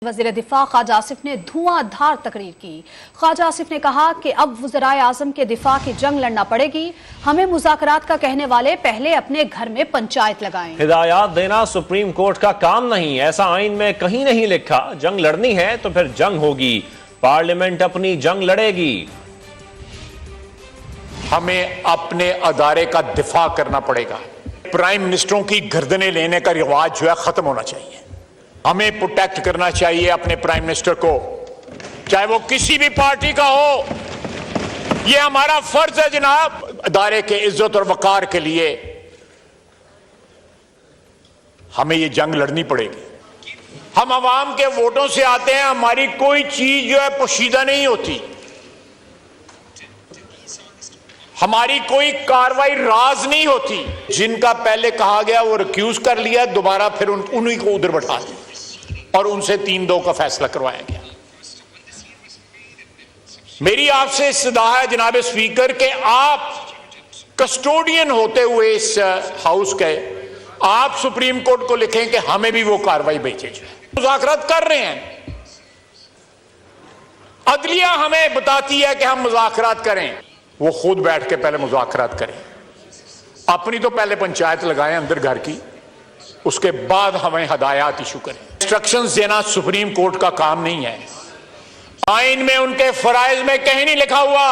वज़ीर दिफा ख्वाजा आसिफ ने धुआंधार तकरीर की। ख्वाजा आसिफ ने कहा कि अब वज़राए आज़म के दिफा की जंग लड़ना पड़ेगी। हमें मुज़ाकरात का कहने वाले पहले अपने घर में पंचायत लगाएं। हिदायत देना सुप्रीम कोर्ट का काम नहीं, ऐसा आइन में कहीं नहीं लिखा। जंग लड़नी है तो फिर जंग होगी, पार्लियामेंट अपनी जंग लड़ेगी। हमें अपने अदारे का दिफा करना पड़ेगा। प्राइम मिनिस्टरों की गर्दनें लेने का रिवाज जो है खत्म होना चाहिए। हमें प्रोटेक्ट करना चाहिए अपने प्राइम मिनिस्टर को, चाहे वो किसी भी पार्टी का हो। ये हमारा फर्ज है जनाब। अदारे के इज्जत और वकार के लिए हमें ये जंग लड़नी पड़ेगी। हम अवाम के वोटों से आते हैं, हमारी कोई चीज जो है पोशीदा नहीं होती, हमारी कोई कार्रवाई राज नहीं होती। जिनका पहले कहा गया वो रिक्यूज कर लिया, दोबारा फिर उन्हीं को उधर बैठा दिया और उनसे 3-2 का फैसला करवाया गया। मेरी आपसे इस्तदा है जनाब स्पीकर के आप कस्टोडियन होते हुए इस हाउस के, आप सुप्रीम कोर्ट को लिखें कि हमें भी वो कार्रवाई भेजे जाए। मुज़ाकरात कर रहे हैं, अदलिया हमें बताती है कि हम मुज़ाकरात करें, वो खुद बैठ के पहले मुज़ाकरात करें। अपनी तो पहले पंचायत लगाएं अंदर घर की, उसके बाद हमें हदायत इशू करें। इंस्ट्रक्शंस देना सुप्रीम कोर्ट का काम नहीं है। आइन में उनके फराइज में कहीं नहीं लिखा हुआ।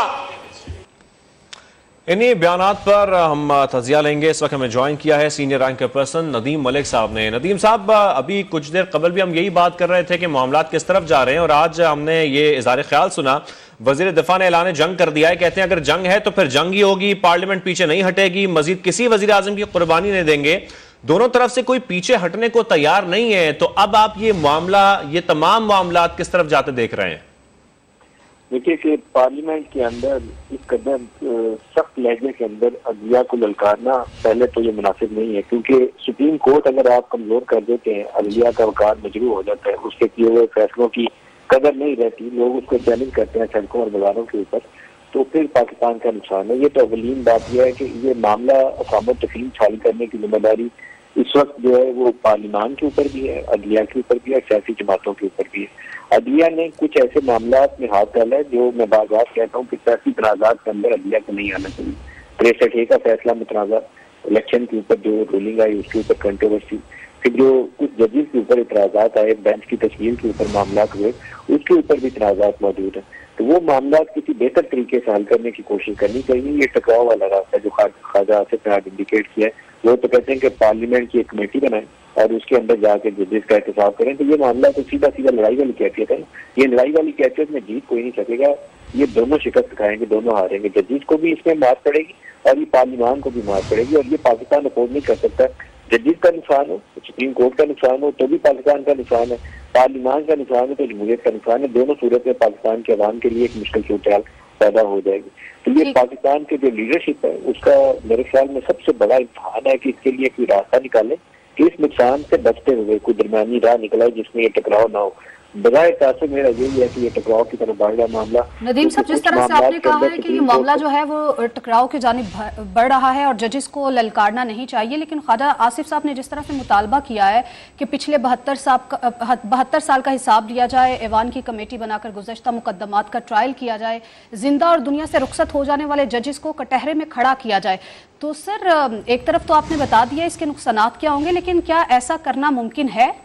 इन्हीं बयानात पर हम तजिया लेंगे। इस वक्त हमें ज्वाइन किया है senior rank person Nadeem Malik साहब ने। नदीम साहब, अभी कुछ देर कबल भी हम यही बात कर रहे थे कि मामलात किस तरफ जा रहे हैं, और आज हमने ये इज़हार ख्याल सुना, वज़ीर दिफा ने ऐलान जंग कर दिया है। कहते हैं अगर जंग है तो फिर जंग ही होगी, पार्लियामेंट पीछे नहीं हटेगी, मजीद किसी वज़ीर आज़म की कुर्बानी नहीं देंगे। दोनों तरफ से कोई पीछे हटने को तैयार नहीं है। तो अब आप ये मामला, ये तमाम मामलात किस तरफ जाते देख रहे हैं? देखिए कि पार्लियामेंट के अंदर इस कदर सख्त लहजे के अंदर अदलिया को ललकारना पहले तो ये मुनासिब नहीं है, क्योंकि सुप्रीम कोर्ट अगर आप कमजोर कर देते हैं, अदलिया का वकार मजरू हो जाता है, उसके किए हुए फैसलों की कदर नहीं रहती, लोग उसको चैलेंज करते हैं सड़कों और बाजारों के ऊपर, तो फिर पाकिस्तान का नुकसान है। ये तो अवलीन बात यह है कि ये मामला अक़ामत तस्लीम छाल करने की जिम्मेदारी इस वक्त जो है वो पार्लियामान के ऊपर भी है, अदलिया के ऊपर भी है, सियासी जमातों के ऊपर भी है। अदलिया ने कुछ ऐसे मामलात में हाथ डाला है जो मैं बार बार कहता हूँ कि सियासी तनाज़ात के अंदर अदलिया को नहीं आना चाहिए। 63A का फैसला मुतनाज़ा, इलेक्शन के ऊपर जो रूलिंग आई उसके ऊपर कंट्रोवर्सी, फिर जो कुछ जजेस के ऊपर इतराज़ात आए, बेंच की तश्कील के ऊपर मामला हुए, उसके ऊपर भी इतराज़ात मौजूद है। तो वो मामला किसी बेहतर तरीके से हल करने की कोशिश करनी चाहिए। ये टकराव वाला रास्ता जो ख्वाजा आसिफ ने आज इंडिकेट किया है, वो तो कहते हैं कि पार्लियामेंट की एक कमेटी बनाए और उसके अंदर जाकर जजेस का एहतसाब करें। तो ये मामला तो सीधा सीधा लड़ाई वाली कैफियत है। ये लड़ाई वाली कैफियत में जीत कोई नहीं सकेगा, ये दोनों शिकस्त खाएंगे, दोनों हारेंगे। जजेस को भी इसमें मार पड़ेगी और ये पार्लियामान को भी मार पड़ेगी, और ये पाकिस्तान अफोर्ड नहीं कर सकता। जजेस का नुकसान हो, सुप्रीम कोर्ट का नुकसान हो तो भी पाकिस्तान का नुकसान है, पार्लियामान का नुकसान है तो जमहूरियत का नुकसान है। दोनों सूरत में पाकिस्तान के अवाम के लिए एक मुश्किल सूरत पैदा हो जाएगी। तो ये पाकिस्तान के जो लीडरशिप है उसका मेरे ख्याल में सबसे बड़ा इम्तिहान है कि इसके लिए कोई रास्ता निकाले कि इस नुकसान से बचते हुए कोई दरमियानी राह निकला जिसमें ये टकराव ना हो। बजाय तासुब मेरा यही है कि ये टकराव की तरफ बढ़ रहा मामला। नदीम साहब, जिस तरह से आपने कहा है कि ये मामला जो है वो टकराव की जानिब बढ़ रहा है और जजेस को ललकारना नहीं चाहिए, लेकिन ख्वाजा आसिफ साहब ने जिस तरह से मुतालबा किया है कि पिछले 72 साल का हिसाब लिया जाए, ऐवान की कमेटी बनाकर गुज़श्ता मुकदमात का ट्रायल किया जाए, जिंदा और दुनिया से रुखसत हो जाने वाले जजेस को कटहरे में खड़ा किया जाए, तो सर एक तरफ तो आपने बता दिया इसके नुकसानात क्या होंगे, लेकिन क्या ऐसा करना मुमकिन है?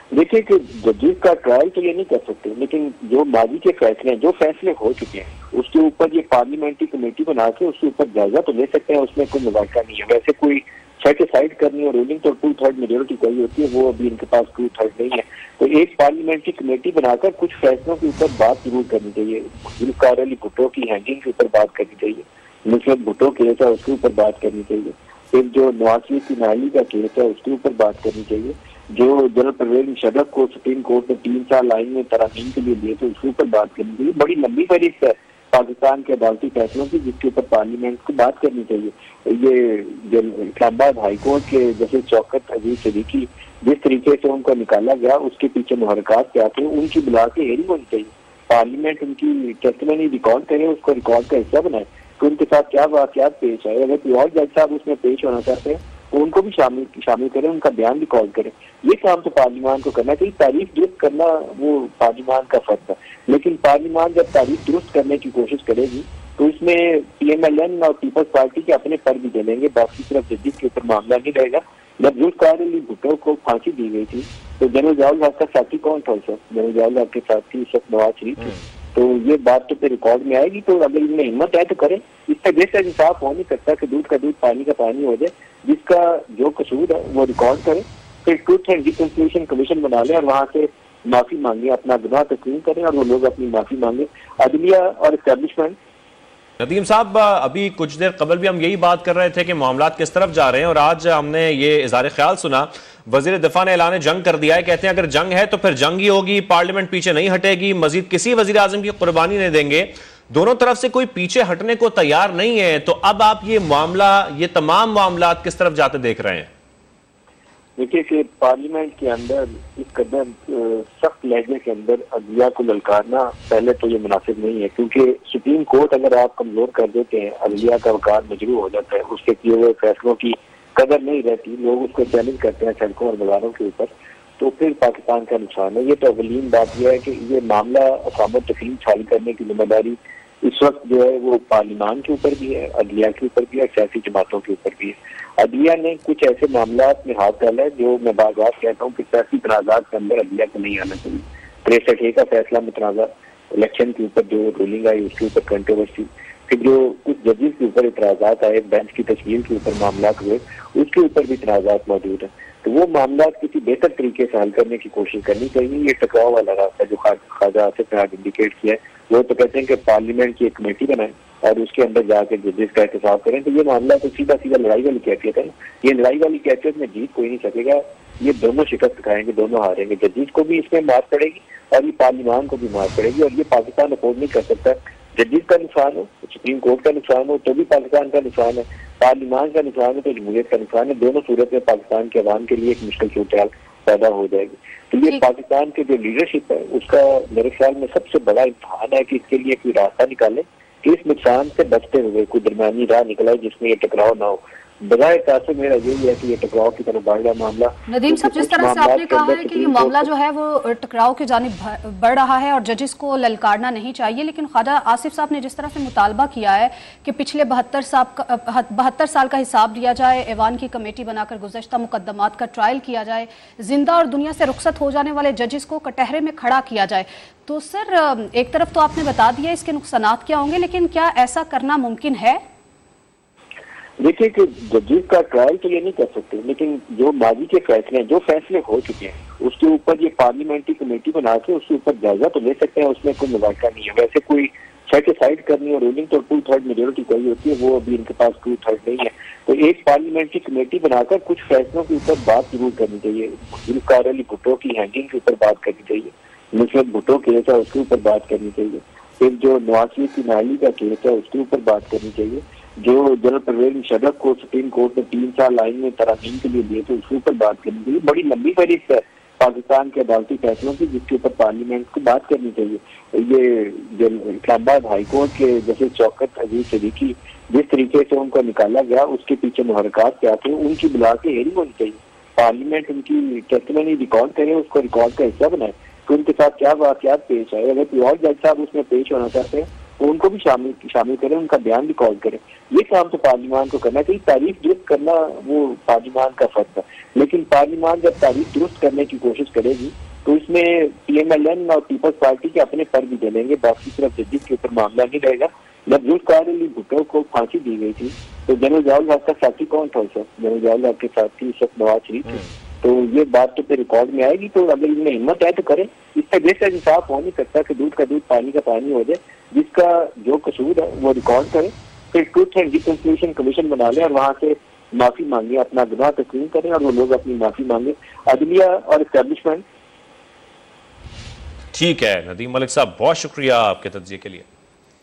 देखिए कि जजेस का ट्रायल तो ये नहीं कर सकते, लेकिन जो माजी के फैसले हैं, जो फैसले हो चुके हैं, उसके ऊपर ये पार्लियामेंट्री कमेटी बना के उसके ऊपर जायजा तो ले सकते हैं, उसमें कोई मुवाक़ा नहीं है। वैसे कोई सेटिसाइड करनी और रूलिंग तो 2/3 मेजोरिटी चाहिए होती है, वो अभी इनके पास 2/3 नहीं है। तो एक पार्लियामेंट्री कमेटी बनाकर कुछ फैसलों के ऊपर बात जरूर करनी चाहिए। जुल्फ़िकार अली भुट्टो की हैंगिंग के ऊपर बात करनी चाहिए, नुसरत भुट्टो केस है उसके ऊपर बात करनी चाहिए, फिर जो नवाज शरीफ की नाली का केस है उसके ऊपर बात करनी चाहिए, जो जनरल परवेज मुशर्रफ को सुप्रीम कोर्ट ने 3 साल लाइन में तरामीम के लिए दिए थे उसके ऊपर बात करनी चाहिए। बड़ी लंबी फहरिस्त है पाकिस्तान के अदालती फैसलों की जिसके ऊपर पार्लियामेंट को बात करनी चाहिए। ये इस्लामाबाद हाई कोर्ट के जस्टिस शौकत अजीज सिद्दीकी जिस तरीके से उनको निकाला गया उसके पीछे मुहर्रकात क्या थे, उनकी बुला के हेयरिंग होनी चाहिए। पार्लियामेंट उनकी टेस्टिमनी रिकॉर्ड करे, उसको रिकॉर्ड का हिस्सा बनाए कि उनके साथ क्या वाकयात पेश आए। अगर कोई और जज साहब उसमें पेश होना चाहते हैं उनको भी शामिल करें, उनका बयान रिकॉर्ड करें। ये काम तो पार्लियामान को करना चाहिए। तारीख दुरुस्त करना वो पार्लियामान का फर्ज है, लेकिन पार्लियामान जब तारीख दुरुस्त करने की कोशिश करेगी तो इसमें PMLN और पीपल्स पार्टी के अपने पर भी जलेंगे। बाकी सिर्फ जदीद के ऊपर मामला नहीं रहेगा। जब जुल्फ़िकार अली भुट्टो को फांसी दी गई थी तो जनरल ज़ियाउल हक का साथी कौन था? जनरल ज़ियाउल हक के साथी नवाज शरीफ थे। तो ये बात तो फिर रिकॉर्ड में आएगी। तो अगर इनमें हिम्मत है तो करें। इसका जैसा इंसाफ हो नहीं सकता कि दूध का दूध पानी का पानी हो जाए। जिसका जो कसूर है वो रिकॉर्ड करें, फिर ट्रूथ एंड रिकंसिलिएशन कमीशन बना लें और वहां से माफी मांगे, अपना गुनाह तस्लीम करें और वो लोग अपनी माफी मांगे। अदलिया और एस्टेब्लिशमेंट। नदीम साहब, अभी कुछ देर कबल भी हम यही बात कर रहे थे कि मामलात किस तरफ जा रहे हैं, और आज हमने ये इज़हार ख्याल सुना, वजीर दिफा ने ऐलान जंग कर दिया है। कहते हैं अगर जंग है तो फिर जंग ही होगी, पार्लियामेंट पीछे नहीं हटेगी, मजीद किसी वजीर आजम की कुर्बानी नहीं देंगे। दोनों तरफ से कोई पीछे हटने को तैयार नहीं है। तो अब आप ये मामला, ये तमाम मामलात किस तरफ जाते देख रहे हैं? देखिए कि पार्लियामेंट के अंदर इस कदर सख्त लहजे के अंदर अदलिया को ललकारना पहले तो ये मुनासिब नहीं है, क्योंकि सुप्रीम कोर्ट अगर आप कमजोर कर देते हैं, अदलिया का वकार मजरू हो जाता है, उसके किए हुए फैसलों की कदर नहीं रहती, लोग उसको चैलेंज करते हैं सड़कों और बाजारों के ऊपर, तो फिर पाकिस्तान का नुकसान है। ये तो अवलीन बात यह है कि ये मामला अफाम तफहीम छाल करने की जिम्मेदारी इस वक्त जो है वो पार्लियामान के ऊपर भी है, अदलिया के ऊपर भी है, सियासी जमातों के ऊपर भी है। अदलिया ने कुछ ऐसे मामलात में हाथ डाला है जो मैं बार बार कहता हूँ कि सियासी तनाज़ात के अंदर अदलिया को नहीं आना चाहिए। 63A का फैसला में तनाज़ा, इलेक्शन के ऊपर जो रूलिंग आई उसके ऊपर कंट्रोवर्सी, फिर जो कुछ जजेस के ऊपर इतराज़ात आए, बेंच की तश्कील के ऊपर मामला हुए, उसके ऊपर भी इतराज़ात मौजूद है। तो वो मामला किसी बेहतर तरीके से हल करने की कोशिश करनी चाहिए। ये टकराव वाला रास्ता जो ख्वाजा आसिफ ने आज इंडिकेट किया है, वो तो कहते हैं कि पार्लियामेंट की एक कमेटी बनाए और उसके अंदर जाकर जजेस का एहतसाब करें। तो ये मामला तो सीधा सीधा लड़ाई वाली कैफियत है। ये लड़ाई वाली कैफियत में जीत कोई नहीं सकेगा। ये दोनों शिकस्त खाएंगे, दोनों हारेंगे। जजेस को भी इसमें मार पड़ेगी और ये पार्लियामान को भी मार पड़ेगी, और ये पाकिस्तान अफोर्ड नहीं कर सकता। जजेस का नुकसान हो, सुप्रीम कोर्ट का नुकसान हो तो भी पाकिस्तान का नुकसान है, पार्लियामान का नुकसान हो तो जमहूरियत का नुकसान है। दोनों सूरत में पाकिस्तान के अवाम के लिए एक मुश्किल सूरत पैदा हो जाएगी। तो ये पाकिस्तान के जो लीडरशिप है उसका मेरे ख्याल में सबसे बड़ा इम्तिहान है कि इसके लिए कोई रास्ता निकाले कि इस नुकसान से बचते हुए कोई दरमियानी राह निकले जिसमें ये टकराव ना हो। बजाय तासुब मेरा यही है कि ये टकराव की तरफ बढ़ रहा मामला। नदीम साहब, जिस तरह से आपने कहा है कि ये मामला जो है वो टकराव की जानिब बढ़ रहा है और जजेस को ललकारना नहीं चाहिए, लेकिन ख्वाजा आसिफ साहब ने जिस तरह से मुतालबा किया है कि पिछले 72 साल का हिसाब दिया जाए, ऐवान की कमेटी बनाकर गुज़श्ता मुकदमात का ट्रायल किया जाए, जिंदा और दुनिया से रुखसत हो जाने वाले जजेस को कटहरे में खड़ा किया जाए, तो सर एक तरफ तो आपने बता दिया इसके नुकसानात क्या होंगे, लेकिन क्या ऐसा करना मुमकिन है? देखिए कि जजेस का ट्रायल तो ये नहीं कर सकते, लेकिन जो माजी के फैसले हैं, जो फैसले हो चुके हैं, उसके ऊपर ये पार्लियामेंट्री कमेटी बना के उसके ऊपर जायजा तो ले सकते हैं। उसमें कोई मुबारका नहीं है। वैसे कोई सेटिसाइड करनी और रूलिंग तो 2/3 मेजोरिटी चाहिए होती है, वो अभी इनके पास 2/3 नहीं है। तो एक पार्लियामेंट्री कमेटी बनाकर कुछ फैसलों के ऊपर बात जरूर करनी चाहिए। जुल्फ़िकार अली भुट्टो की हैंगिंग के ऊपर बात करनी चाहिए, नुसरत भुट्टो केस है उसके ऊपर बात करनी चाहिए, फिर जो नवाज शरीफ की नाली का केस है उसके ऊपर बात करनी चाहिए, जो जनरल परवेज मुशर्रफ को सुप्रीम कोर्ट ने 3 साल लाइन में तरामीम के लिए दिए थे उसके ऊपर बात करनी चाहिए। बड़ी लंबी फहरिस्त है पाकिस्तान के अदालती फैसलों की जिसके ऊपर पार्लियामेंट को बात करनी चाहिए। ये जो इस्लामाबाद हाईकोर्ट के जैसे शौकत अजीज सदीकी जिस तरीके से उनको निकाला गया उसके पीछे मुहरकात क्या थे, उनकी बुला के हेयरिंग होनी चाहिए। पार्लियामेंट उनकी टेस्टिमनी रिकॉर्ड करे, उसको रिकॉर्ड का हिस्सा बनाए कि उनके साथ क्या वाकयात पेश आए। अगर कोई और जज साहब उसमें पेश होना चाहते हैं तो उनको भी शामिल करें, उनका बयान रिकॉर्ड करें। ये काम तो पार्लियामान को करना चाहिए। तारीख दुरुस्त करना वो पार्लियामान का फर्ज है, लेकिन पार्लियामान जब तारीख दुरुस्त करने की कोशिश करेगी तो इसमें PMLN और पीपल्स पार्टी के अपने पर भी जलेंगे। बाकी सिर्फ जदीद के ऊपर मामला नहीं रहेगा। जब जुल्फ़िकार अली भुट्टो को फांसी दी गई थी तो जनरल ज़ियाउल हक का साथी कौन था? जनरल ज़ियाउल हक के साथी नवाज शरीफ थे। तो ये बात तो फिर रिकॉर्ड में आएगी। तो अगर इनमें हिम्मत है तो करें। इसका जैसा इंसाफ हो नहीं सकता कि दूध का दूध पानी का पानी हो जाए। जिसका जो कसूर है वो रिकॉर्ड करें, फिर ट्रूथ एंड रिकंसिलिएशन कमीशन बना लें और वहां से माफी मांगे, अपना गुनाह तस्लीम करें और वो लोग अपनी माफी मांगे। अदलिया और एस्टेब्लिशमेंट। ठीक है नदीम मलिक साहब, बहुत शुक्रिया आपके तज्जिए के लिए।